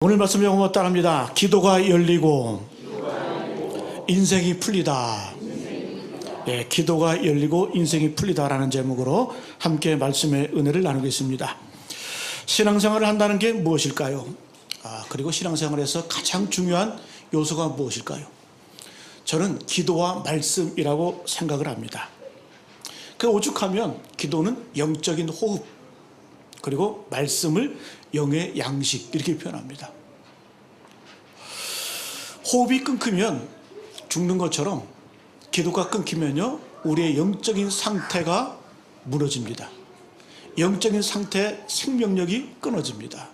오늘 말씀 영어 따라합니다. 기도가 열리고 인생이 풀리다. 예, 기도가 열리고 인생이 풀리다라는 제목으로 함께 말씀의 은혜를 나누겠습니다. 신앙생활을 한다는 게 무엇일까요? 그리고 신앙생활에서 가장 중요한 요소가 무엇일까요? 저는 기도와 말씀이라고 생각을 합니다. 그 오죽하면 기도는 영적인 호흡, 그리고 말씀을 영의 양식 이렇게 표현합니다. 호흡이 끊기면 죽는 것처럼 기도가 끊기면요, 우리의 영적인 상태가 무너집니다. 영적인 상태의 생명력이 끊어집니다.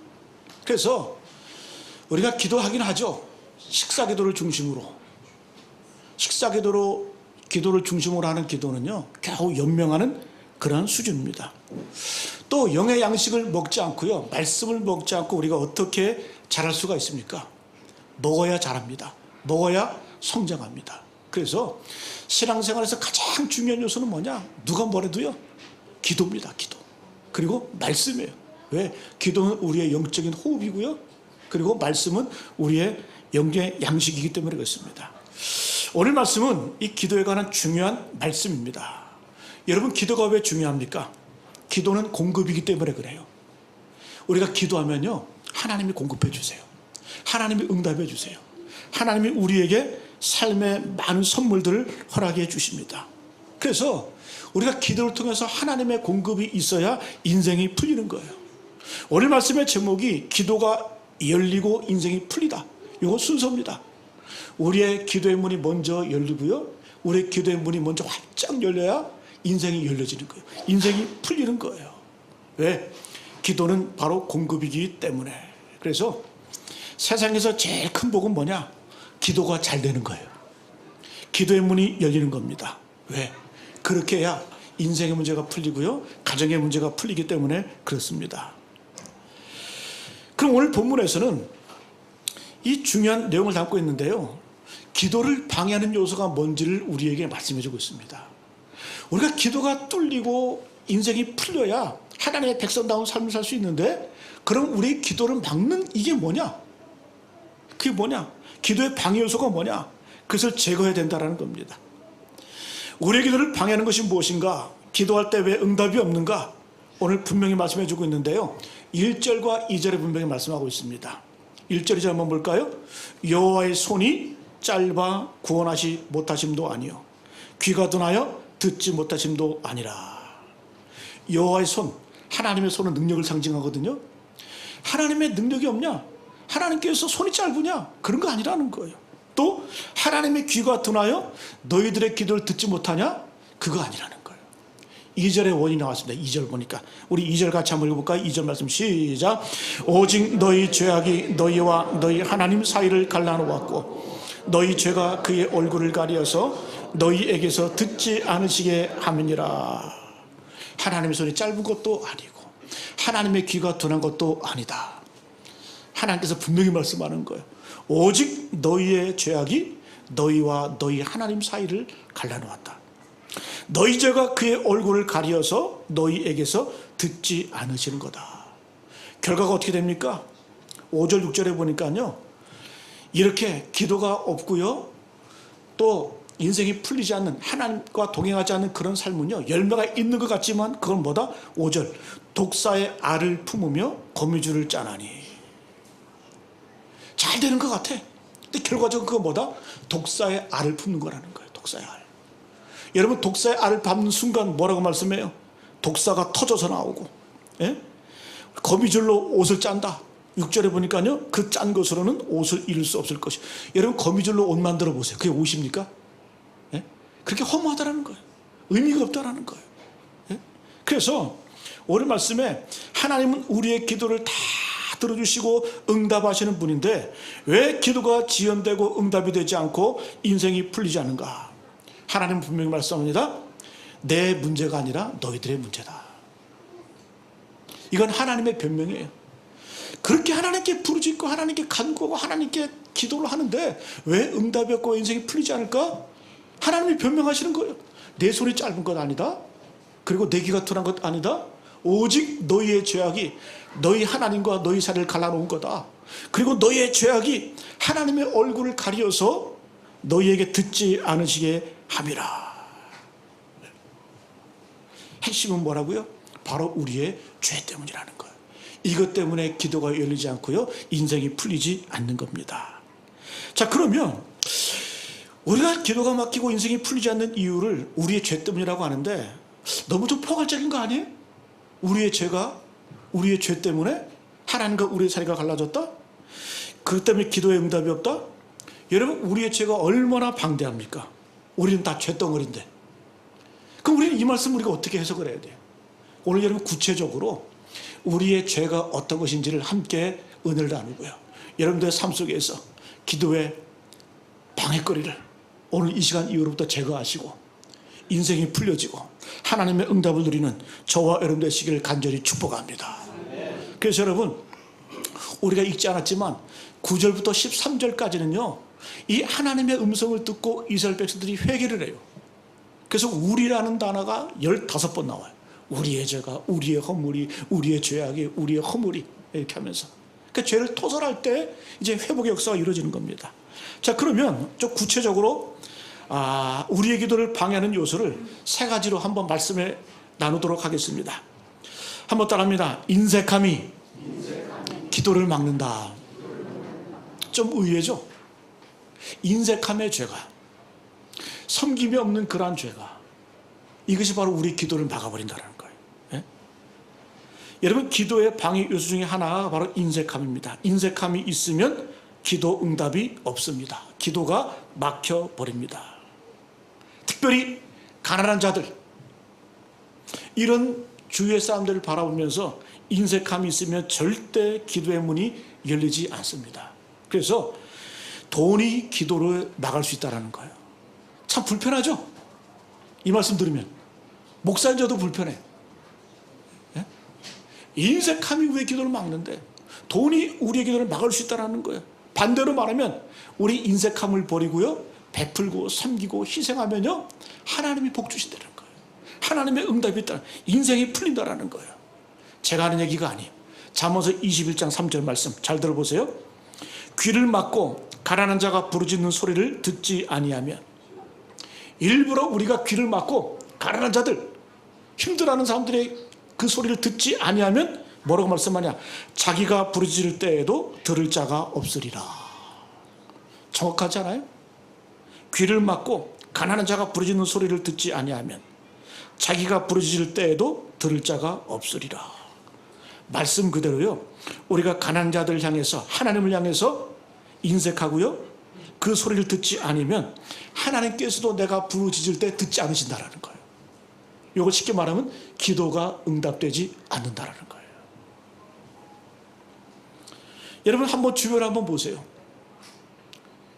그래서 우리가 기도하긴 하죠. 식사기도를 중심으로. 기도를 중심으로 하는 기도는요, 겨우 연명하는 그러한 수준입니다. 또 영의 양식을 먹지 않고요, 말씀을 먹지 않고 우리가 어떻게 자랄 수가 있습니까? 먹어야 자랍니다. 먹어야 성장합니다. 그래서 신앙생활에서 가장 중요한 요소는 뭐냐? 누가 뭐래도요, 기도입니다. 기도. 그리고 말씀이에요. 왜? 기도는 우리의 영적인 호흡이고요, 그리고 말씀은 우리의 영의 양식이기 때문에 그렇습니다. 오늘 말씀은 이 기도에 관한 중요한 말씀입니다. 여러분, 기도가 왜 중요합니까? 기도는 공급이기 때문에 그래요. 우리가 기도하면요, 하나님이 공급해 주세요. 하나님이 응답해 주세요. 하나님이 우리에게 삶의 많은 선물들을 허락해 주십니다. 그래서 우리가 기도를 통해서 하나님의 공급이 있어야 인생이 풀리는 거예요. 오늘 말씀의 제목이 기도가 열리고 인생이 풀리다. 이거 순서입니다. 우리의 기도의 문이 먼저 열리고요, 우리의 기도의 문이 먼저 활짝 열려야 인생이 열려지는 거예요. 인생이 풀리는 거예요. 왜? 기도는 바로 공급이기 때문에. 그래서 세상에서 제일 큰 복은 뭐냐? 기도가 잘 되는 거예요. 기도의 문이 열리는 겁니다. 왜? 그렇게 해야 인생의 문제가 풀리고요, 가정의 문제가 풀리기 때문에 그렇습니다. 그럼 오늘 본문에서는 이 중요한 내용을 담고 있는데요, 기도를 방해하는 요소가 뭔지를 우리에게 말씀해 주고 있습니다. 우리가 기도가 뚫리고 인생이 풀려야 하나님의 백성다운 삶을 살 수 있는데, 그럼 우리의 기도를 막는 이게 뭐냐? 그게 뭐냐? 기도의 방해 요소가 뭐냐? 그것을 제거해야 된다는 겁니다. 우리의 기도를 방해하는 것이 무엇인가? 기도할 때 왜 응답이 없는가? 오늘 분명히 말씀해 주고 있는데요, 1절과 2절에 분명히 말씀하고 있습니다. 1절, 2절 한번 볼까요? 여호와의 손이 짧아 구원하시 못하심도 아니요, 귀가 둔하여 듣지 못하심도 아니라. 여호와의 손, 하나님의 손은 능력을 상징하거든요. 하나님의 능력이 없냐? 하나님께서 손이 짧으냐? 그런 거 아니라는 거예요. 또 하나님의 귀가 둔하여 너희들의 기도를 듣지 못하냐? 그거 아니라는 거예요. 2절에 원이 나왔습니다. 2절 보니까 우리 2절 같이 한번 읽어볼까요? 2절 말씀 시작. 오직 너희 죄악이 너희와 너희 하나님 사이를 갈라놓았고 너희 죄가 그의 얼굴을 가리어서 너희에게서 듣지 않으시게 함이니라. 하나님의 손이 짧은 것도 아니고 하나님의 귀가 둔한 것도 아니다. 하나님께서 분명히 말씀하는 거예요. 오직 너희의 죄악이 너희와 너희 하나님 사이를 갈라놓았다. 너희 죄가 그의 얼굴을 가리어서 너희에게서 듣지 않으시는 거다. 결과가 어떻게 됩니까? 5절 6절에 보니까요, 이렇게 기도가 없고요, 또 인생이 풀리지 않는, 하나님과 동행하지 않는 그런 삶은요, 열매가 있는 것 같지만 그건 뭐다? 5절, 독사의 알을 품으며 거미줄을 짜나니. 잘 되는 것 같아. 근데 결과적으로 그건 뭐다? 독사의 알을 품는 거라는 거예요. 독사의 알. 여러분, 독사의 알을 밟는 순간 뭐라고 말씀해요? 독사가 터져서 나오고, 예? 거미줄로 옷을 짠다. 6절에 보니까요, 그 짠 것으로는 옷을 잃을 수 없을 것이. 여러분, 거미줄로 옷 만들어 보세요. 그게 옷입니까? 예? 그렇게 허무하다라는 거예요. 의미가 없다라는 거예요. 예? 그래서 오늘 말씀에 하나님은 우리의 기도를 다 들어주시고 응답하시는 분인데 왜 기도가 지연되고 응답이 되지 않고 인생이 풀리지 않는가? 하나님은 분명히 말씀합니다. 내 문제가 아니라 너희들의 문제다. 이건 하나님의 변명이에요. 그렇게 하나님께 부르짖고 하나님께 간구하고 하나님께 기도를 하는데 왜 응답이 없고 인생이 풀리지 않을까? 하나님이 변명하시는 거예요. 내 손이 짧은 것 아니다, 그리고 내 귀가 둔한 것 아니다, 오직 너희의 죄악이 너희 하나님과 너희 사이를 갈라놓은 거다. 그리고 너희의 죄악이 하나님의 얼굴을 가리어서 너희에게 듣지 않으시게 함이라. 핵심은 뭐라고요? 바로 우리의 죄 때문이라는 거예요. 이것 때문에 기도가 열리지 않고요, 인생이 풀리지 않는 겁니다. 자, 그러면 우리가 기도가 막히고 인생이 풀리지 않는 이유를 우리의 죄 때문이라고 하는데 너무 좀 포괄적인 거 아니에요? 우리의 죄 때문에 하나님과 우리의 사이가 갈라졌다? 그것 때문에 기도에 응답이 없다? 여러분, 우리의 죄가 얼마나 방대합니까? 우리는 다 죄덩어리인데. 그럼 우리는 이 말씀 우리가 어떻게 해석을 해야 돼요? 오늘 여러분 구체적으로 우리의 죄가 어떤 것인지를 함께 은혜를 나누고요, 여러분들의 삶 속에서 기도의 방해거리를 오늘 이 시간 이후로부터 제거하시고 인생이 풀려지고 하나님의 응답을 누리는 저와 여러분 되시기를 간절히 축복합니다. 그래서 여러분, 우리가 읽지 않았지만 9절부터 13절까지는요 이 하나님의 음성을 듣고 이스라엘 백성들이 회개를 해요. 그래서 우리라는 단어가 15번 나와요. 우리의 죄가, 우리의 허물이, 우리의 죄악이, 우리의 허물이, 이렇게 하면서 그러니까 죄를 토설할 때 이제 회복의 역사가 이루어지는 겁니다. 자, 그러면 좀 구체적으로 우리의 기도를 방해하는 요소를 3가지로 한번 말씀을 나누도록 하겠습니다. 한번 따라합니다. 인색함이 기도를 막는다. 좀 의외죠? 인색함의 죄가, 섬김이 없는 그러한 죄가, 이것이 바로 우리 기도를 막아버린다는 거예요. 예? 여러분, 기도의 방해 요소 중에 하나가 바로 인색함입니다. 인색함이 있으면 기도 응답이 없습니다. 기도가 막혀버립니다. 특별히 가난한 자들, 이런 주위의 사람들을 바라보면서 인색함이 있으면 절대 기도의 문이 열리지 않습니다. 그래서 돈이 기도를 막을 수 있다는 거예요. 참 불편하죠? 이 말씀 들으면 목사인 저도 불편해. 예? 인색함이 우리의 기도를 막는데 돈이 우리의 기도를 막을 수 있다는 거예요. 반대로 말하면 우리 인색함을 버리고요, 베풀고 섬기고 희생하면요 하나님이 복 주신다는 거예요. 하나님의 응답이 있다, 인생이 풀린다는 거예요. 제가 하는 얘기가 아니에요. 잠언서 21장 3절 말씀 잘 들어보세요. 귀를 막고 가난한 자가 부르짖는 소리를 듣지 아니하면, 일부러 우리가 귀를 막고 가난한 자들, 힘들어하는 사람들의 그 소리를 듣지 아니하면 뭐라고 말씀하냐? 자기가 부르짖을 때에도 들을 자가 없으리라. 정확하지 않아요? 귀를 막고 가난한 자가 부르짖는 소리를 듣지 아니하면 자기가 부르짖을 때에도 들을 자가 없으리라. 말씀 그대로요, 우리가 가난한 자들을 향해서, 하나님을 향해서 인색하고요, 그 소리를 듣지 않으면 하나님께서도 내가 부르짖을 때 듣지 않으신다는 거예요. 이걸 쉽게 말하면 기도가 응답되지 않는다는 거예요. 여러분, 한번 주변을 한번 보세요.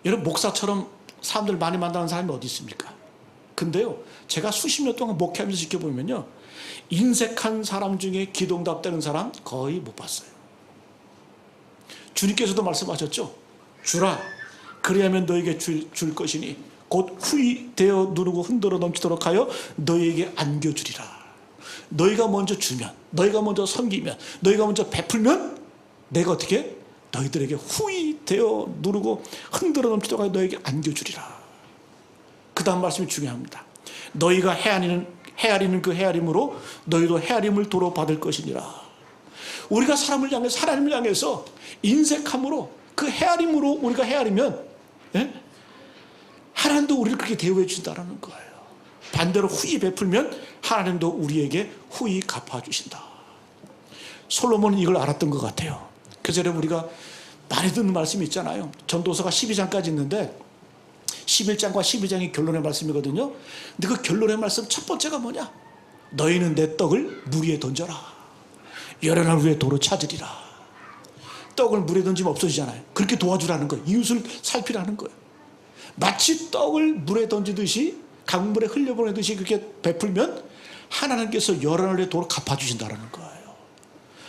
여러분, 목사처럼 사람들 많이 만나는 사람이 어디 있습니까? 근데요, 제가 수십 년 동안 목회하면서 지켜보면요, 인색한 사람 중에 기도 응답되는 사람 거의 못 봤어요. 주님께서도 말씀하셨죠. 주라, 그리하면 너에게 줄 것이니 곧 후히 되어 누르고 흔들어 넘치도록 하여 너에게 안겨주리라. 너희가 먼저 주면, 너희가 먼저 섬기면, 너희가 먼저 베풀면 내가 어떻게? 너희들에게 후히 되어 누르고 흔들어 넘치도록 하여 너에게 안겨주리라. 그 다음 말씀이 중요합니다. 너희가 헤아리는 그 헤아림으로 너희도 헤아림을 도로 받을 것이니라. 우리가 사람을 향해서, 하나님을 향해서 인색함으로, 그 헤아림으로 우리가 헤아리면, 예? 하나님도 우리를 그렇게 대우해 주신다는 거예요. 반대로 후히 베풀면 하나님도 우리에게 후히 갚아주신다. 솔로몬은 이걸 알았던 것 같아요. 그래서 여러분, 우리가 많이 듣는 말씀이 있잖아요. 전도서가 12장까지 있는데 11장과 12장이 결론의 말씀이거든요. 근데 그 결론의 말씀 첫 번째가 뭐냐? 너희는 내 떡을 물 위에 던져라. 여러 날 후에 도로 찾으리라. 떡을 물에 던지면 없어지잖아요. 그렇게 도와주라는 거예요. 이웃을 살피라는 거예요. 마치 떡을 물에 던지듯이, 강물에 흘려보내듯이 그렇게 베풀면 하나님께서 여러 날 후에 도로 갚아주신다는 거예요.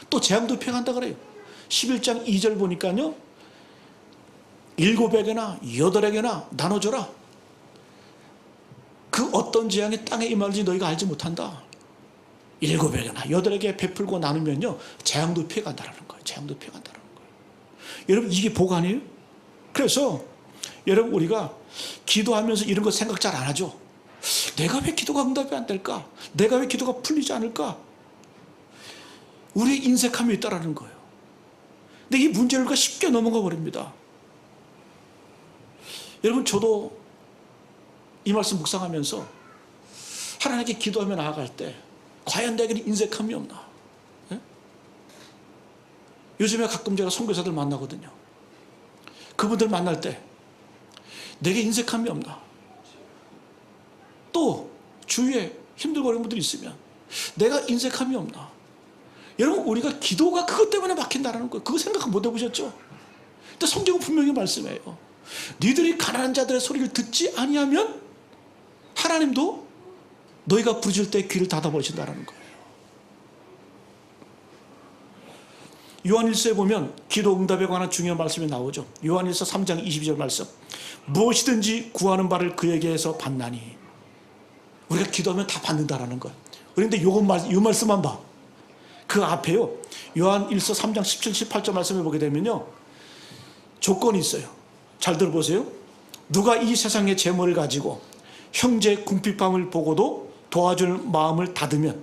또 재앙도 피해간다 그래요. 11장 2절 보니까요, 7에게나 8에게나 나눠줘라. 그 어떤 재앙이 땅에 임할지 너희가 알지 못한다. 7에게나 8에게 베풀고 나누면요 재앙도 피해간다는 거예요. 재앙도 피해간다는 거예요. 여러분 이게 복 아니에요? 그래서 여러분 우리가 기도하면서 이런 거 생각 잘 안 하죠. 내가 왜 기도가 응답이 안 될까? 내가 왜 기도가 풀리지 않을까? 우리의 인색함이 있다라는 거예요. 근데 이 문제를 우리가 쉽게 넘어가 버립니다. 여러분 저도 이 말씀 묵상하면서 하나님께 기도하며 나아갈 때 과연 내게는 인색함이 없나? 예? 요즘에 가끔 제가 선교사들 만나거든요. 그분들 만날 때 내게 인색함이 없나? 또 주위에 힘들거리는 분들이 있으면 내가 인색함이 없나? 여러분 우리가 기도가 그것 때문에 막힌다는 거예요. 그거 생각 못 해보셨죠? 근데 성경은 분명히 말씀해요. 니들이 가난한 자들의 소리를 듣지 아니하면 하나님도 너희가 부르실 때 귀를 닫아버리신다는 거예요. 요한일서에 보면 기도 응답에 관한 중요한 말씀이 나오죠. 요한일서 3장 22절 말씀. 무엇이든지 구하는 바를 그에게서 받나니. 우리가 기도하면 다 받는다라는 거예요. 그런데 이 말씀만 봐. 그 앞에요. 요한일서 3장 17, 18절 말씀을 보게 되면요. 조건이 있어요. 잘 들어보세요. 누가 이 세상의 재물을 가지고 형제 궁핍함을 보고도 도와줄 마음을 닫으면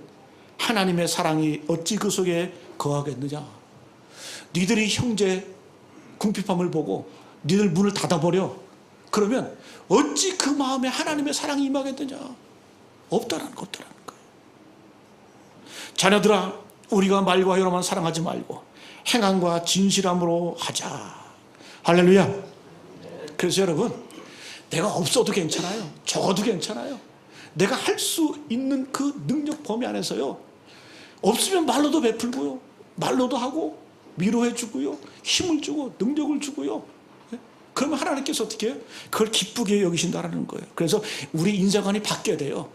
하나님의 사랑이 어찌 그 속에 거하겠느냐. 니들이 형제 궁핍함을 보고 니들 문을 닫아버려. 그러면 어찌 그 마음에 하나님의 사랑이 임하겠느냐. 없다라는 것들라는 거예요. 자녀들아 우리가 말과 혀로만 사랑하지 말고 행함과 진실함으로 하자. 할렐루야. 그래서 여러분 내가 없어도 괜찮아요. 적어도 괜찮아요. 내가 할 수 있는 그 능력 범위 안에서요. 없으면 말로도 베풀고요. 말로도 하고 위로해 주고요. 힘을 주고 능력을 주고요. 그러면 하나님께서 어떻게 해요? 그걸 기쁘게 여기신다는 거예요. 그래서 우리 인생관이 바뀌어야 돼요.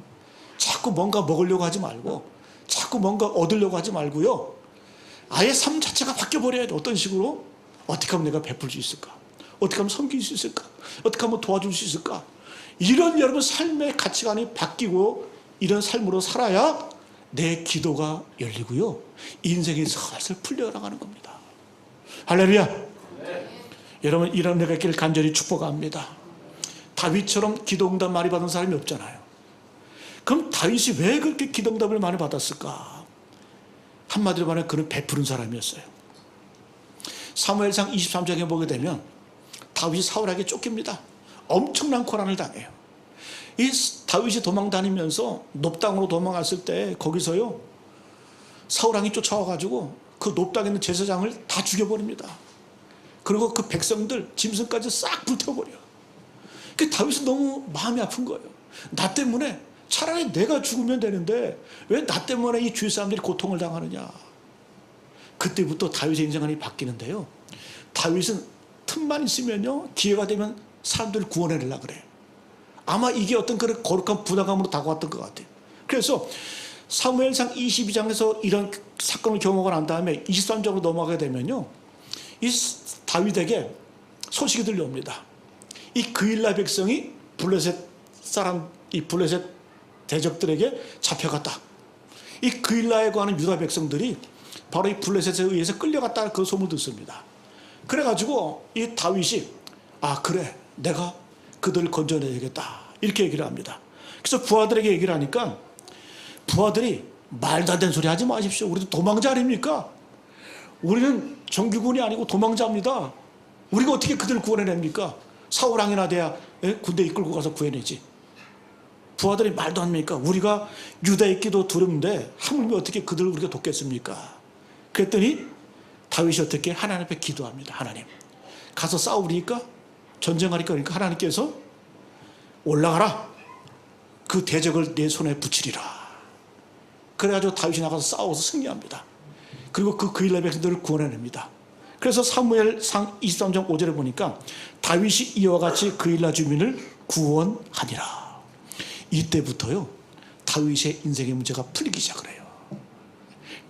자꾸 뭔가 먹으려고 하지 말고 자꾸 뭔가 얻으려고 하지 말고요. 아예 삶 자체가 바뀌어버려야 돼. 어떤 식으로? 어떻게 하면 내가 베풀 수 있을까? 어떻게 하면 섬길 수 있을까? 어떻게 하면 도와줄 수 있을까? 이런 여러분 삶의 가치관이 바뀌고 이런 삶으로 살아야 내 기도가 열리고요. 인생이 슬슬 풀려나가는 겁니다. 할렐루야. 여러분 이런 내가 있기를 간절히 축복합니다. 다윗처럼 기도응답 많이 받은 사람이 없잖아요. 그럼 다윗이 왜 그렇게 기도응답을 많이 받았을까? 한마디로 말하면 그는 베푸는 사람이었어요. 사무엘상 23장에 보게 되면 다윗이 사울에게 쫓깁니다. 엄청난 고난을 당해요. 이 다윗이 도망 다니면서 놋땅으로 도망갔을 때 거기서요 사울왕이 쫓아와가지고 그 놋땅에 있는 제사장을 다 죽여버립니다. 그리고 그 백성들 짐승까지 싹 불태워버려요. 그 다윗은 너무 마음이 아픈 거예요. 나 때문에 차라리 내가 죽으면 되는데 왜 나 때문에 이 주위 사람들이 고통을 당하느냐. 그때부터 다윗의 인생관이 바뀌는데요. 다윗은 틈만 있으면요 기회가 되면 사람들을 구원해내려고 그래요. 아마 이게 어떤 그런 거룩한 부담감으로 다가왔던 것 같아요. 그래서 사무엘상 22장에서 이런 사건을 경험하고 난 다음에 23장으로 넘어가게 되면요 이 다윗에게 소식이 들려옵니다. 이 그일라 백성이 블레셋 사람, 이 블레셋 대적들에게 잡혀갔다. 이 그일라에 관한 유다 백성들이 바로 이 블레셋에 의해서 끌려갔다 그 소문을 듣습니다. 그래가지고 이 다윗이 아 그래 내가 그들을 건져내야겠다 이렇게 얘기를 합니다. 그래서 부하들에게 얘기를 하니까 부하들이 말도 안 되는 소리 하지 마십시오. 우리도 도망자 아닙니까? 우리는 정규군이 아니고 도망자입니다. 우리가 어떻게 그들을 구원해냅니까? 사울왕이나 돼야 군대 이끌고 가서 구해내지. 부하들이 말도 안 합니까? 우리가 유다에 있기도 두렵는데 하물며 어떻게 그들을 우리가 돕겠습니까? 그랬더니 다윗이 어떻게 하나님 앞에 기도합니다. 하나님 가서 싸우리까? 전쟁하리까? 그러니까 하나님께서 올라가라. 그 대적을 내 손에 붙이리라. 그래가지고 다윗이 나가서 싸워서 승리합니다. 그리고 그 그일라 백성들을 구원해냅니다. 그래서 사무엘상 23장 5절에 보니까 다윗이 이와 같이 그일라 주민을 구원하니라. 이때부터요 다윗의 인생의 문제가 풀리기 시작을 해요.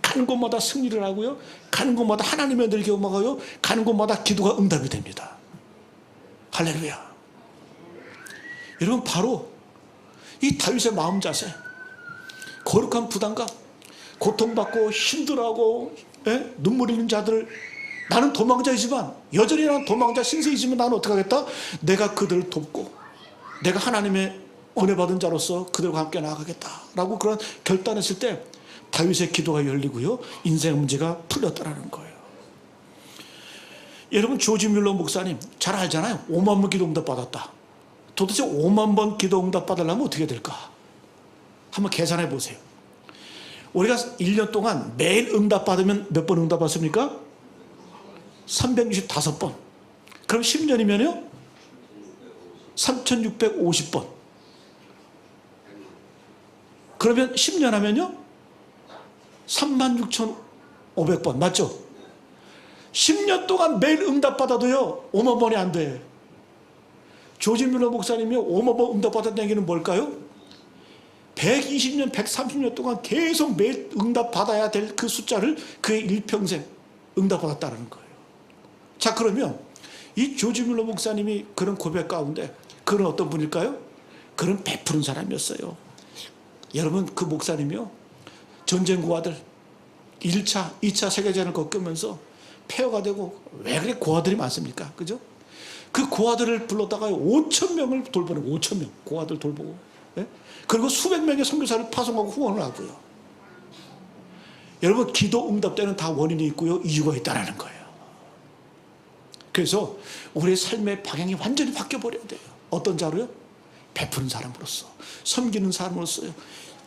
가는 곳마다 승리를 하고요, 가는 곳마다 하나님의 은혜를 경험하고요, 가는 곳마다 기도가 응답이 됩니다. 할렐루야. 여러분 바로 이 다윗의 마음 자세, 거룩한 부담감, 고통받고 힘들어하고 눈물 흘리는 자들을 나는 도망자이지만, 여전히 나는 도망자 신세이지만 나는 어떻게 하겠다? 내가 그들을 돕고 내가 하나님의 은혜 받은 자로서 그들과 함께 나아가겠다라고 그런 결단했을 때 다윗의 기도가 열리고요, 인생 문제가 풀렸다라는 거예요. 여러분, 조지 뮬러 목사님 잘 알잖아요. 5만 번 기도 응답 받았다. 도대체 5만 번 기도 응답 받으려면 어떻게 될까? 한번 계산해 보세요. 우리가 1년 동안 매일 응답 받으면 몇 번 응답 받습니까? 365번. 그럼 10년이면요 3650번. 그러면 10년 하면요 36,500번. 맞죠? 10년 동안 매일 응답 받아도요 5만 번이 안 돼. 조지 뮬러 목사님이 5만 번 응답 받았다는 얘기는 뭘까요? 120년, 130년 동안 계속 매일 응답 받아야 될 그 숫자를 그의 일평생 응답 받았다는 거예요. 자, 그러면 이 조지 뮬러 목사님이 그런 고백 가운데 그런 어떤 분일까요? 그런 베푸는 사람이었어요. 여러분, 그 목사님이요 전쟁 고아들 1차, 2차 세계대전을 겪으면서 폐허가 되고, 왜 그래 고아들이 많습니까? 그죠? 그 고아들을 불러다가 5천 명을 돌보는, 5천 명 고아들 돌보고, 예? 그리고 수백 명의 선교사를 파송하고 후원을 하고요. 여러분, 기도 응답 때는 다 원인이 있고요, 이유가 있다는 거예요. 그래서 우리의 삶의 방향이 완전히 바뀌어버려야 돼요. 어떤 자로요? 베푸는 사람으로서, 섬기는 사람으로서요.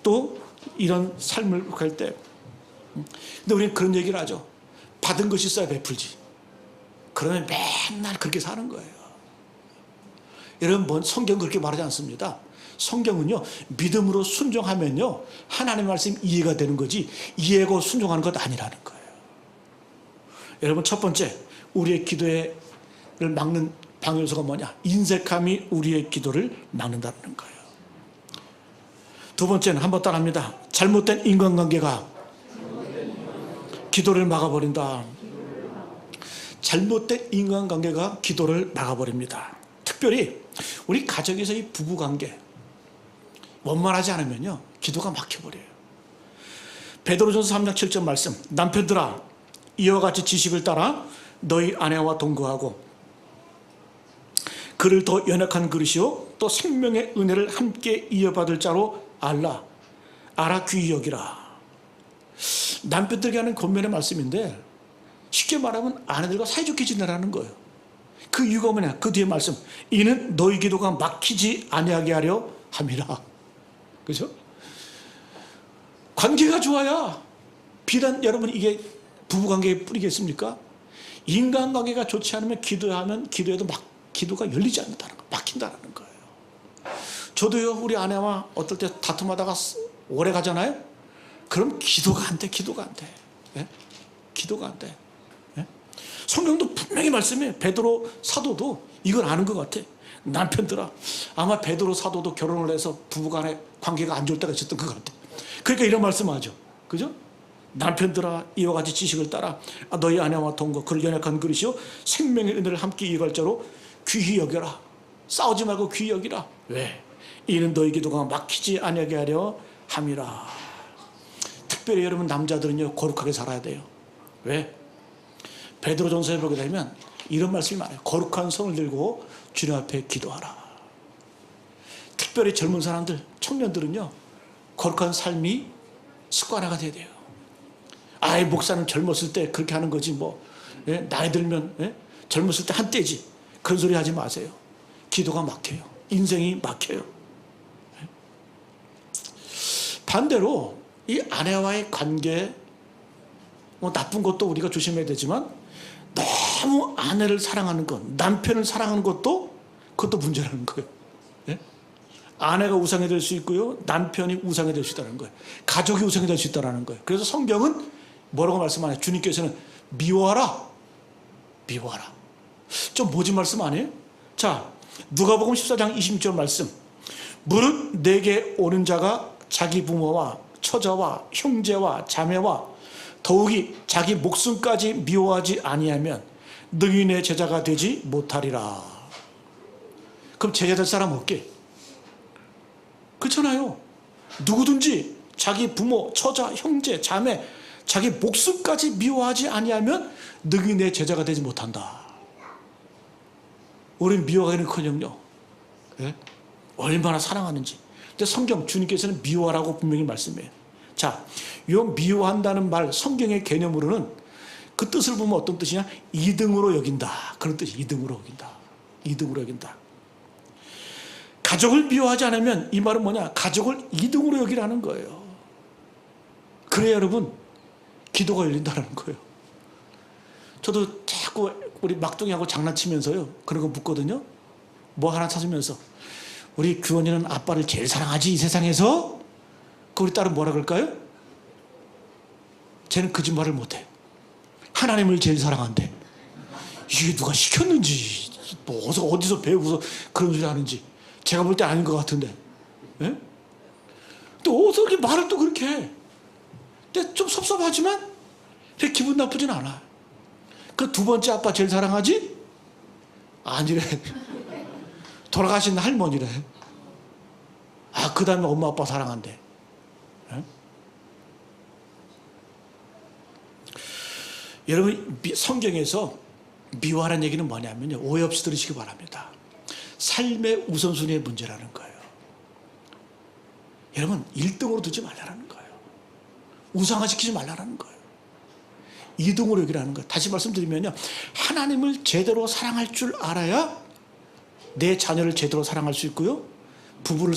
또 이런 삶을 갈 때, 근데 우리는 그런 얘기를 하죠. 받은 것이 있어야 베풀지. 그러면 맨날 그렇게 사는 거예요. 여러분, 뭔 성경 그렇게 말하지 않습니다. 성경은요 믿음으로 순종하면요 하나님의 말씀이 이해가 되는 거지, 이해하고 순종하는 것 아니라는 거예요. 여러분, 첫 번째 우리의 기도를 막는 방요소가 뭐냐? 인색함이 우리의 기도를 막는다는 거예요. 두 번째는 한번 따라합니다. 잘못된 인간관계가 기도를 막아버린다. 잘못된 인간관계가 기도를 막아버립니다. 특별히 우리 가정에서 이 부부관계 원만하지 않으면요 기도가 막혀버려요. 베드로전서 3장 7절 말씀, 남편들아 이와 같이 지식을 따라 너희 아내와 동거하고 그를 더 연약한 그릇이요 또 생명의 은혜를 함께 이어받을 자로 알아 귀히 여기라. 남편들에게 하는 권면의 말씀인데, 쉽게 말하면 아내들과 사이좋게 지내라는 거예요. 그 이유가 뭐냐? 그 뒤에 말씀, 이는 너희 기도가 막히지 아니하게 하려 함이라. 그죠? 관계가 좋아야, 비단 여러분 이게 부부관계에 뿌리겠습니까? 인간관계가 좋지 않으면 기도하면 기도해도 기도가 열리지 않는다는 거, 막힌다는 거예요. 저도요 우리 아내와 어떨 때 다툼하다가 오래 가잖아요. 그럼 기도가 안 돼. 예? 기도가 안 돼. 예? 성경도 분명히 말씀해. 베드로 사도도 이걸 아는 것 같아. 남편들아, 아마 베드로 사도도 결혼을 해서 부부간의 관계가 안 좋을 때가 있었던 것 같아. 그러니까 이런 말씀하죠. 그죠? 남편들아 이와 같이 지식을 따라 너희 아내와 동거 그를 연약한 그릇이요 생명의 은혜를 함께 이어갈 자로 귀히 여겨라. 싸우지 말고 귀히 여기라. 왜? 이는 너희 기도가 막히지 아니하게 하려 함이라. 특별히 여러분 남자들은요 거룩하게 살아야 돼요. 왜? 베드로전서에 보게 되면 이런 말씀이 많아요. 거룩한 손을 들고 주님 앞에 기도하라. 특별히 젊은 사람들, 청년들은요 거룩한 삶이 습관화가 돼야 돼요. 아이, 목사는 젊었을 때 그렇게 하는 거지 뭐, 예? 나이 들면, 예? 젊었을 때 한때지, 그런 소리 하지 마세요. 기도가 막혀요. 인생이 막혀요. 예? 반대로 이 아내와의 관계, 뭐 나쁜 것도 우리가 조심해야 되지만 너무 아내를 사랑하는 것, 남편을 사랑하는 그것도 문제라는 거예요. 예? 아내가 우상이 될 수 있고요, 남편이 우상이 될 수 있다는 거예요. 가족이 우상이 될 수 있다는 거예요. 그래서 성경은 뭐라고 말씀하나요? 주님께서는 미워하라. 좀 모진 말씀 아니에요? 자, 누가복음 14장 26절 말씀, 무릇 내게 오는 자가 자기 부모와 처자와 형제와 자매와 더욱이 자기 목숨까지 미워하지 아니하면 능히 내 제자가 되지 못하리라. 그럼 제자 될 사람 없게? 그렇잖아요. 누구든지 자기 부모, 처자, 형제, 자매 자기 목숨까지 미워하지 아니하면 능히 내 제자가 되지 못한다. 우리는 미워하기는커녕요, 예? 얼마나 사랑하는지. 근데 성경 주님께서는 미워하라고 분명히 말씀해요. 자, 이 미워한다는 말 성경의 개념으로는 그 뜻을 보면 어떤 뜻이냐? 이등으로 여긴다. 그런 뜻이 이등으로 여긴다. 이등으로 여긴다. 가족을 미워하지 않으면 이 말은 뭐냐? 가족을 이등으로 여기라는 거예요. 그래야 여러분 기도가 열린다는 거예요. 저도 자꾸 우리 막둥이하고 장난치면서요, 그런 거 묻거든요. 뭐 하나 찾으면서 우리 규원이는 아빠를 제일 사랑하지 이 세상에서? 그 우리 딸은 뭐라 그럴까요? 쟤는 거짓말을 못해. 하나님을 제일 사랑한대. 이게 누가 시켰는지, 뭐 어디서 배우고서 그런 소리 하는지 제가 볼 때 아닌 것 같은데. 예? 또 어디서 그렇게 말을 또 그렇게 해? 근데 좀 섭섭하지만 기분 나쁘진 않아. 그 두 번째 아빠 제일 사랑하지? 아니래. 돌아가신 할머니래. 아, 그 다음에 엄마 아빠 사랑한대. 예? 여러분, 성경에서 미워하는 얘기는 뭐냐면요, 오해 없이 들으시기 바랍니다. 삶의 우선순위의 문제라는 거예요. 여러분, 1등으로 두지 말라는 거예요. 우상화시키지 말라는 거예요. 2등으로 여기라는 거예요. 다시 말씀드리면요, 하나님을 제대로 사랑할 줄 알아야 내 자녀를 제대로 사랑할 수 있고요, 부부를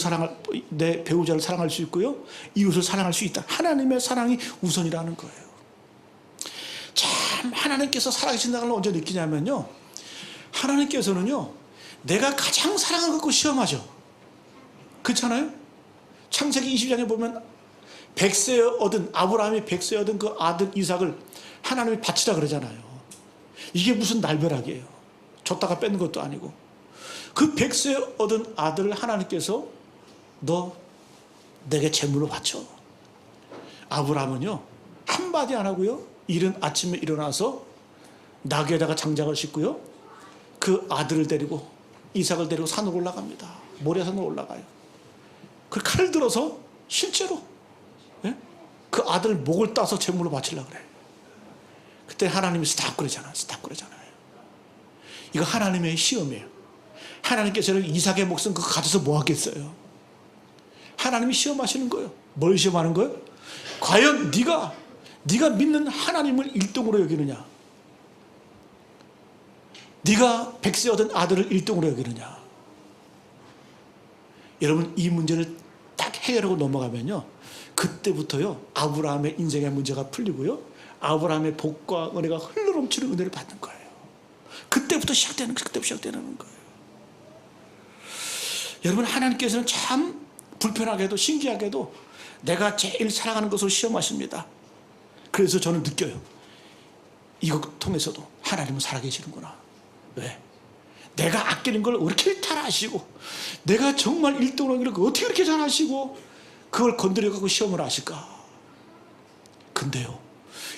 내 배우자를 사랑할 수 있고요, 이웃을 사랑할 수 있다. 하나님의 사랑이 우선이라는 거예요. 참 하나님께서 살아계신다는 걸 언제 느끼냐면요, 하나님께서는요, 내가 가장 사랑하는 것 갖고 시험하죠. 그렇잖아요? 창세기 20장에 보면 아브라함이 100세에 얻은 그 아들 이삭을 하나님이 바치라 그러잖아요. 이게 무슨 날벼락이에요. 줬다가 뺏는 것도 아니고. 그 100세에 얻은 아들을 하나님께서 너 내게 제물로 바쳐. 아브라함은요, 한마디 안 하고요, 이른 아침에 일어나서 나귀에다가 장작을 싣고요, 그 아들을 데리고, 이삭을 데리고 산으로 올라갑니다. 모리아산으로 올라가요. 그 칼을 들어서 실제로, 예? 그 아들 목을 따서 제물로 바치려고 그래. 그때 하나님이 스탑 그러잖아요. 이거 하나님의 시험이에요. 하나님께서는 이삭의 목숨 그거 가져서 뭐 하겠어요? 하나님이 시험하시는 거예요. 뭘 시험하는 거예요? 과연 네가 믿는 하나님을 1등으로 여기느냐? 네가 100세 얻은 아들을 1등으로 여기느냐? 여러분, 이 문제를 딱 해결하고 넘어가면요, 그때부터요, 아브라함의 인생의 문제가 풀리고요, 아브라함의 복과 은혜가 흘러넘치는 은혜를 받는 거예요. 그때부터 시작되는 거예요. 여러분, 하나님께서는 참 불편하게도 신기하게도 내가 제일 사랑하는 것을 시험하십니다. 그래서 저는 느껴요. 이것 통해서도 하나님은 살아계시는구나. 왜? 내가 아끼는 걸 왜 이렇게 잘 아시고, 내가 정말 1등으로 하는 걸 어떻게 그렇게 잘 아시고, 그걸 건드려가고 시험을 하실까? 근데요,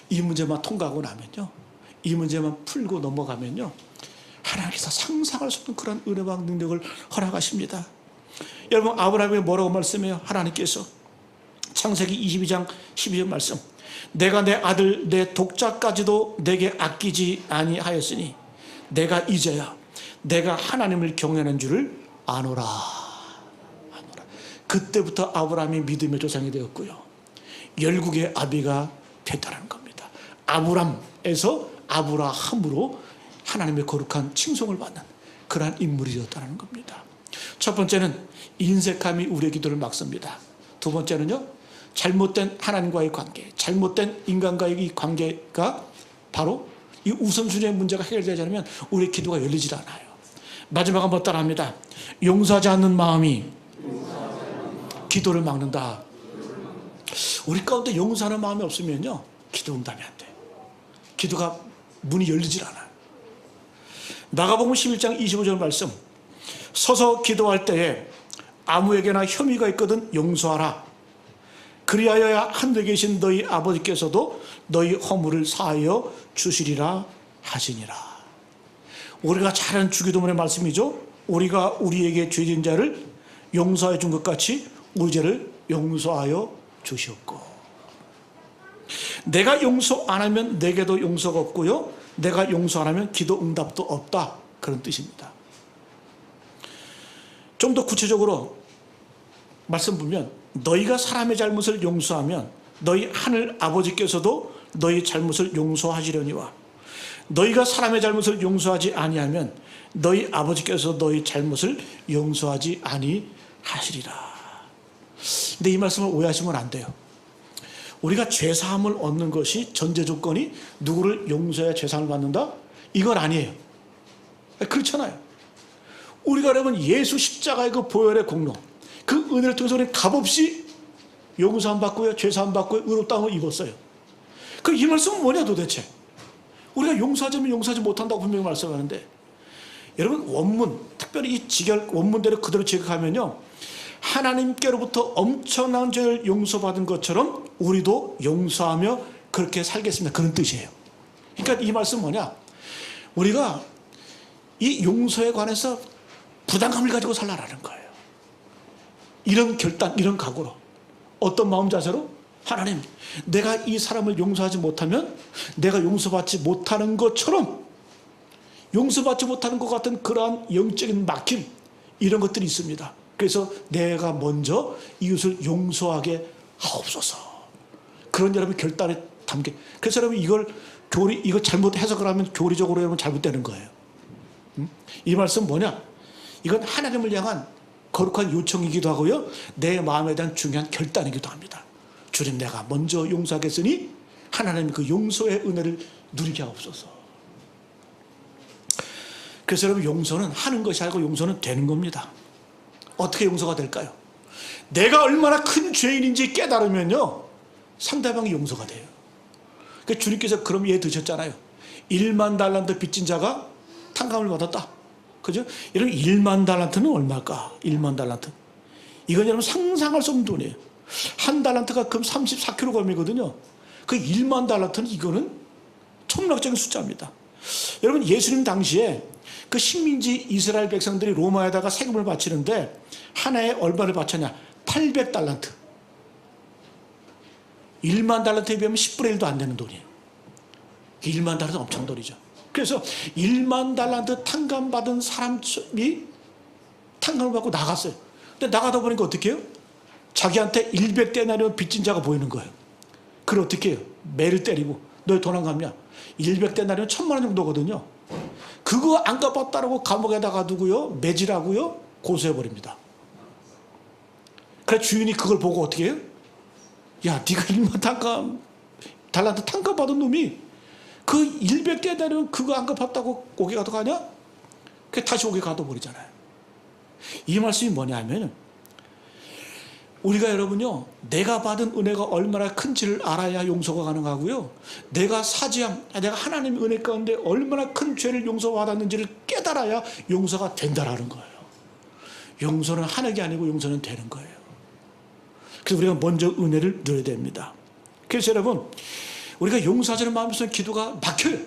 이 문제만 통과하고 나면요, 이 문제만 풀고 넘어가면요, 하나님께서 상상할 수 없는 그런 은혜와 능력을 허락하십니다. 여러분, 아브라함이 뭐라고 말씀해요? 하나님께서 창세기 22장 12절 말씀, 내가 내 아들 내 독자까지도 내게 아끼지 아니하였으니 내가 이제야 내가 하나님을 경외하는 줄을 아노라. 그때부터 아브라함이 믿음의 조상이 되었고요, 열국의 아비가 됐다는 겁니다. 아브람에서 아브라함으로 하나님의 거룩한 칭송을 받는 그러한 인물이 되었다는 겁니다. 첫 번째는 인색함이 우리의 기도를 막습니다. 두 번째는요, 잘못된 하나님과의 관계, 잘못된 인간과의 이 관계가 바로 이 우선순위의 문제가 해결되지 않으면 우리의 기도가 열리질 않아요. 마지막 한번 따라합니다. 용서하지 않는 마음이 기도를 막는다. 우리 가운데 용서하는 마음이 없으면요, 기도 응답이 안 돼. 기도가 문이 열리질 않아요. 마가복음 11장 25절 말씀, 서서 기도할 때에 아무에게나 혐의가 있거든 용서하라. 그리하여야 하늘에 계신 너희 아버지께서도 너희 허물을 사하여 주시리라 하시니라. 우리가 잘 아는 주기도문의 말씀이죠. 우리가 우리에게 죄진 자를 용서해 준 것 같이 우리 죄를 용서하여 주시옵고. 내가 용서 안 하면 내게도 용서가 없고요, 내가 용서 안 하면 기도 응답도 없다, 그런 뜻입니다. 좀 더 구체적으로 말씀 보면, 너희가 사람의 잘못을 용서하면 너희 하늘 아버지께서도 너희 잘못을 용서하시려니와 너희가 사람의 잘못을 용서하지 아니하면 너희 아버지께서 너희 잘못을 용서하지 아니하시리라. 근데 이 말씀을 오해하시면 안 돼요. 우리가 죄사함을 얻는 것이 전제 조건이 누구를 용서해야 죄사함을 받는다? 이건 아니에요. 그렇잖아요. 우리가 여러분 예수 십자가의 그 보혈의 공로, 그 은혜를 통해서 우리는 값없이 용서함 받고요, 죄사함 받고요, 의롭다함을 입었어요. 그 이 말씀은 뭐냐 도대체? 우리가 용서하자면 용서하지 못한다고 분명히 말씀하는데, 여러분 원문, 특별히 이 직결 원문대로 그대로 지각하면요, 하나님께로부터 엄청난 죄를 용서받은 것처럼 우리도 용서하며 그렇게 살겠습니다, 그런 뜻이에요. 그러니까 이 말씀은 뭐냐, 우리가 이 용서에 관해서 부담감을 가지고 살라라는 거예요. 이런 결단, 이런 각오로, 어떤 마음 자세로? 하나님, 내가 이 사람을 용서하지 못하면 내가 용서받지 못하는 것처럼, 용서받지 못하는 것 같은 그러한 영적인 막힘, 이런 것들이 있습니다. 그래서 내가 먼저 이웃을 용서하게 하옵소서, 그런 여러분 결단에 담겨. 그래서 여러분 이거 잘못 해석을 하면 교리적으로 여러분 잘못되는 거예요. 이 말씀 뭐냐? 이건 하나님을 향한 거룩한 요청이기도 하고요, 내 마음에 대한 중요한 결단이기도 합니다. 주님, 내가 먼저 용서하겠으니 하나님의 그 용서의 은혜를 누리게 하옵소서. 그래서 여러분 용서는 하는 것이 아니고 용서는 되는 겁니다. 어떻게 용서가 될까요? 내가 얼마나 큰 죄인인지 깨달으면요, 상대방이 용서가 돼요. 그러니까 주님께서 그럼 예에 드셨잖아요. 1만 달란트 빚진 자가 탕감을 받았다, 그죠? 여러분 1만 달란트는 얼마일까? 1만 달란트, 이건 여러분 상상할 수 없는 돈이에요. 한 달란트가 금 34kg이거든요. 그 1만 달란트는 이거는 천문학적인 숫자입니다. 여러분 예수님 당시에 그 식민지 이스라엘 백성들이 로마에다가 세금을 바치는데 하나에 얼마를 바쳤냐? 800달란트. 1만 달란트에 비하면 10분의 1도 안 되는 돈이에요. 1만 달란트는 엄청 돈이죠. 그래서 1만 달란트 탕감받은 사람이 탕감을 받고 나갔어요. 근데 나가다 보니까 어떻게 해요? 자기한테 100데나리온 빚진 자가 보이는 거예요. 그걸 어떻게 해요? 매를 때리고, 너 돈 안 갚냐? 100데나리온 1000만 원 정도거든요. 그거 안 갚았다라고 감옥에다가 두고요, 매질하고요, 고소해버립니다. 그래 주인이 그걸 보고 어떻게 해요? 야, 네가 1만 달란트 탕감 받은 놈이 그 100데나리온 그거 안 갚았다고 옥에 가둬가냐? 그 다시 옥에 가둬버리잖아요. 이 말씀이 뭐냐면, 우리가 여러분요, 내가 받은 은혜가 얼마나 큰지를 알아야 용서가 가능하고요, 내가 사지함, 내가 하나님의 은혜 가운데 얼마나 큰 죄를 용서받았는지를 깨달아야 용서가 된다라는 거예요. 용서는 하는 게 아니고 용서는 되는 거예요. 그래서 우리가 먼저 은혜를 누려야 됩니다. 그래서 여러분, 우리가 용서하자는 마음이 있으면 기도가 막혀요.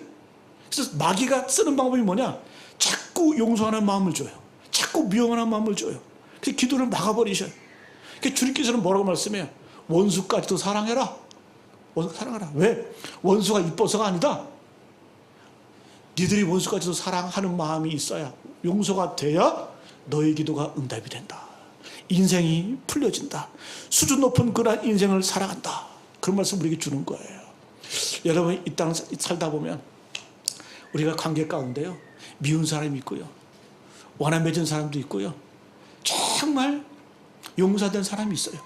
그래서 마귀가 쓰는 방법이 뭐냐? 자꾸 용서하는 마음을 줘요. 자꾸 미워하는 마음을 줘요. 그래서 기도를 막아버리셔요. 주님께서는 뭐라고 말씀해요? 원수까지도 사랑해라. 사랑하라. 왜? 원수가 이뻐서가 아니다. 니들이 원수까지도 사랑하는 마음이 있어야, 용서가 돼야 너의 기도가 응답이 된다. 인생이 풀려진다. 수준 높은 그런 인생을 살아간다. 그런 말씀 우리에게 주는 거예요. 여러분 이 땅 살다 보면 우리가 관계 가운데요, 미운 사람이 있고요, 원한 맺은 사람도 있고요, 정말 용서된 사람이 있어요.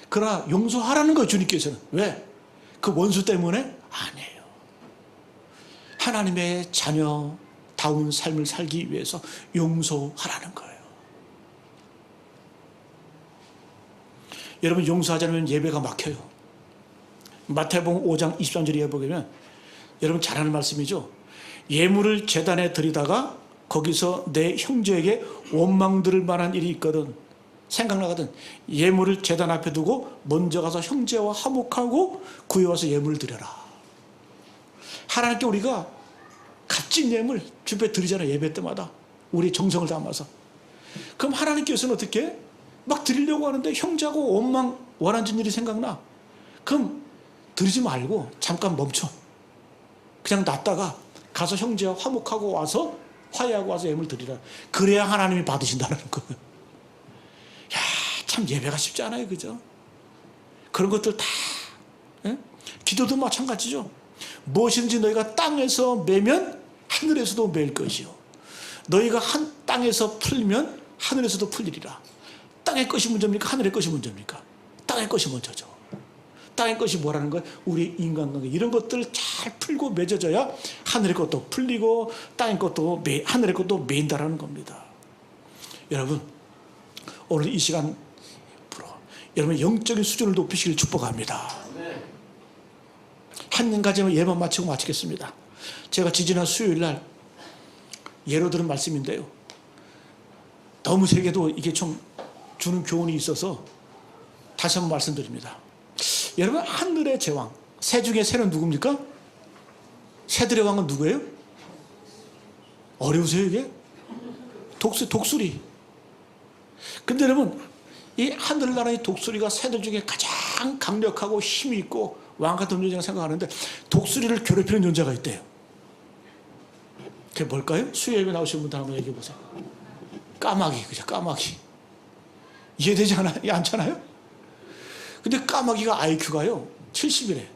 그러나 용서하라는 거예요, 주님께서는. 왜? 그 원수 때문에? 아니에요. 하나님의 자녀다운 삶을 살기 위해서 용서하라는 거예요. 여러분 용서하지 않으면 예배가 막혀요. 마태복음 5장 23절에 보면 여러분 잘 아는 말씀이죠. 예물을 제단에 드리다가 거기서 내 형제에게 원망 들을 만한 일이 있거든, 생각나거든, 예물을 제단 앞에 두고 먼저 가서 형제와 화목하고 구해와서 예물을 드려라. 하나님께 우리가 값진 예물 주변에 드리잖아요, 예배 때마다 우리 정성을 담아서. 그럼 하나님께서는 어떻게 해? 막 드리려고 하는데 형제하고 원망 원한진 일이 생각나. 그럼 드리지 말고 잠깐 멈춰. 그냥 놨다가 가서 형제와 화목하고 와서 화해하고 와서 예물 드리라. 그래야 하나님이 받으신다는 거예요. 야, 참 예배가 쉽지 않아요, 그죠? 그런 것들 다, 예? 기도도 마찬가지죠. 무엇이든지 너희가 땅에서 매면 하늘에서도 매일 것이요, 너희가 한 땅에서 풀면 하늘에서도 풀리리라. 땅의 것이 문제입니까? 하늘의 것이 문제입니까? 땅의 것이 먼저죠. 땅의 것이 뭐라는 거예요? 우리 인간관계 이런 것들을 잘 풀고 맺어져야 하늘의 것도 풀리고 땅의 것도 하늘의 것도 매인다라는 겁니다. 여러분, 오늘 이 시간 여러분 영적인 수준을 높이시길 축복합니다. 한 가지만 예만 마치고 마치겠습니다. 제가 지지난 수요일 날 예로 들은 말씀인데요, 너무 세게도 이게 좀 주는 교훈이 있어서 다시 한번 말씀드립니다. 여러분, 하늘의 제왕, 새 중에 새는 누굽니까? 새들의 왕은 누구예요? 어려우세요 이게? 독수리. 근데 여러분, 이 하늘나라의 독수리가 새들 중에 가장 강력하고 힘이 있고 왕 같은 존재라고 생각하는데, 독수리를 괴롭히는 존재가 있대요. 그게 뭘까요? 수요 예배 나오신 분들 한번 얘기해 보세요. 까마귀, 그죠? 까마귀. 이해되지 않잖아요? 근데 까마귀가 IQ가요 70이래.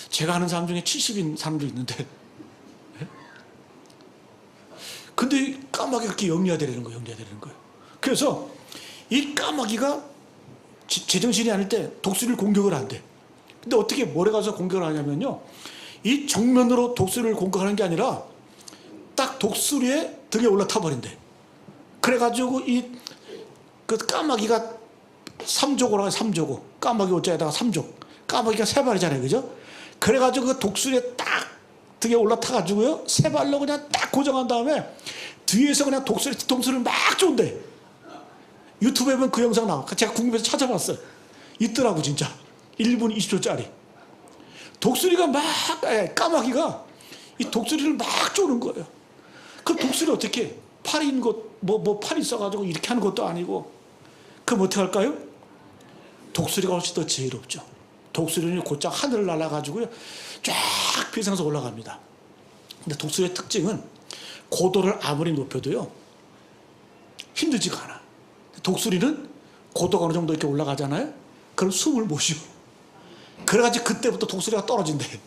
제가 아는 사람 중에 70인 사람도 있는데, 근데 까마귀가 그렇게 영리하다는 거예요. 그래서 이 까마귀가 제정신이 아닐 때 독수리를 공격을 한대. 근데 어떻게 몰래 가서 공격을 하냐면요, 이 정면으로 독수리를 공격하는 게 아니라 딱 독수리의 등에 올라타 버린대. 그래가지고 그 까마귀가 삼조고라고 해요. 삼조고. 까마귀 오자에다가 삼조. 까마귀가 세 발이잖아요, 그죠? 그래가지고 그 독수리에 딱 등에 올라타가지고요, 세 발로 그냥 딱 고정한 다음에 뒤에서 그냥 독수리 뒤통수를 막 쫀대. 유튜브에 보면 그 영상 나와. 제가 궁금해서 찾아봤어요. 있더라고, 진짜. 1분 20초짜리. 독수리가 까마귀가 이 독수리를 막 쪼는 거예요. 그 독수리 어떻게, 팔이 있는 것, 팔이 있어가지고 이렇게 하는 것도 아니고, 그럼 어떻게 할까요? 독수리가 훨씬 더 지혜롭죠. 독수리는 곧장 하늘을 날아가지고요, 쫙 비상에서 올라갑니다. 근데 독수리의 특징은 고도를 아무리 높여도요, 힘들지가 않아. 독수리는 고도가 어느 정도 이렇게 올라가잖아요? 그럼 숨을 못 쉬어. 그래가지고 그때부터 독수리가 떨어진대.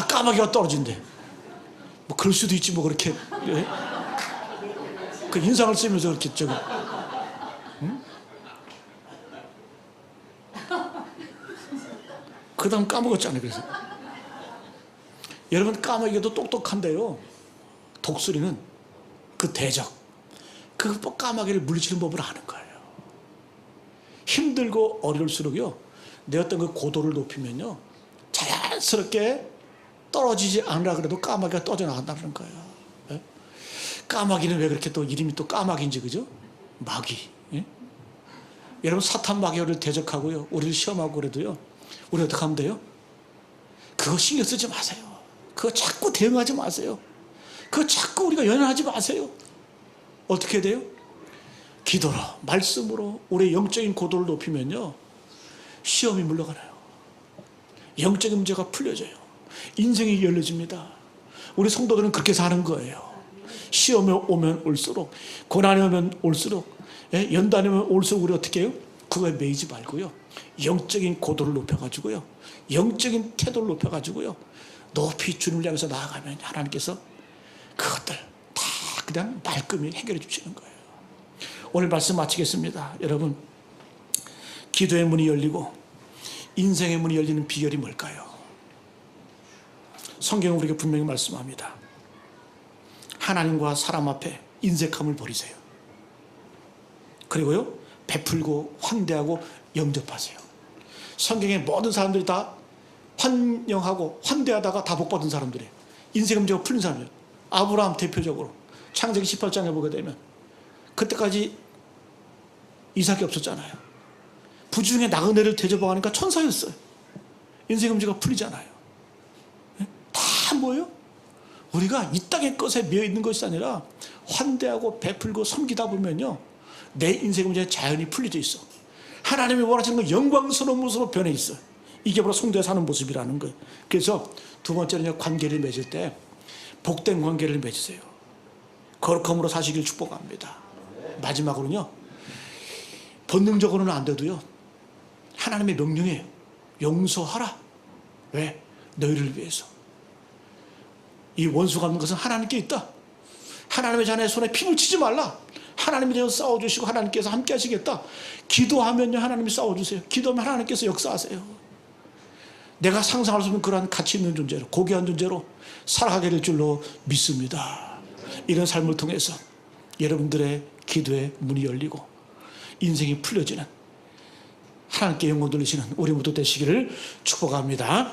까마귀가 떨어진대. 뭐 그럴 수도 있지, 뭐 그렇게. 예? 그 인상을 쓰면서 그렇게 응? 그 다음 까먹었잖아요. 그래서 여러분, 까마귀도 똑똑한데요, 독수리는 그 대적, 그 까마귀를 물리치는 법을 아는 거예요. 힘들고 어려울수록요, 내 어떤 그 고도를 높이면요, 자연스럽게 떨어지지 않으라 그래도 까마귀가 떠져나간다는 거예요. 예? 까마귀는 왜 그렇게 또 이름이 또 까마귀인지, 그죠? 마귀. 예? 여러분, 사탄 마귀를 대적하고요, 우리를 시험하고 그래도요, 우리 어떻게 하면 돼요? 그거 신경 쓰지 마세요. 그거 자꾸 대응하지 마세요. 그거 자꾸 우리가 연연하지 마세요. 어떻게 돼요? 기도로, 말씀으로 우리의 영적인 고도를 높이면요, 시험이 물러가나요. 영적인 문제가 풀려져요. 인생이 열려집니다. 우리 성도들은 그렇게 사는 거예요. 시험이 오면 올수록, 고난이 오면 올수록, 연단이 오면 올수록 우리 어떻게 해요? 그거에 매이지 말고요, 영적인 고도를 높여가지고요, 영적인 태도를 높여가지고요, 높이 주님을 향해서 나아가면 하나님께서 그것들 다 그냥 말끔히 해결해 주시는 거예요. 오늘 말씀 마치겠습니다. 여러분, 기도의 문이 열리고 인생의 문이 열리는 비결이 뭘까요? 성경은 우리에게 분명히 말씀합니다. 하나님과 사람 앞에 인색함을 버리세요. 그리고요, 베풀고 환대하고 영접하세요. 성경의 모든 사람들이 다 환영하고 환대하다가 다 복받은 사람들이에요. 인생의 문제가 풀린 사람이에요. 아브라함 대표적으로 창세기 18장에 보게 되면 그때까지 이삭이 없었잖아요. 부중에 나그네를 대접하니까 천사였어요. 인생의 문제가 풀리잖아요. 다 뭐예요? 우리가 이 땅의 것에 매여 있는 것이 아니라 환대하고 베풀고 섬기다 보면요, 내 인생의 문제가 자연히 풀려져 있어. 하나님이 원하시는 건 영광스러운 모습으로 변해 있어. 이게 바로 성도에 사는 모습이라는 거예요. 그래서 두 번째는 관계를 맺을 때 복된 관계를 맺으세요. 거룩함으로 사시길 축복합니다. 마지막으로는요, 본능적으로는 안 돼도요, 하나님의 명령이에요. 용서하라. 왜? 너희를 위해서. 이 원수가 없는 것은 하나님께 있다. 하나님의 자녀의 손에 피 묻히지 말라. 하나님이 되어 싸워주시고 하나님께서 함께 하시겠다. 기도하면요, 하나님이 싸워주세요. 기도하면 하나님께서 역사하세요. 내가 상상할 수 없는 그러한 가치 있는 존재로, 고귀한 존재로 살아가게 될 줄로 믿습니다. 이런 삶을 통해서 여러분들의 기도의 문이 열리고 인생이 풀려지는, 하나님께 영광 돌리시는 우리 모두 되시기를 축복합니다.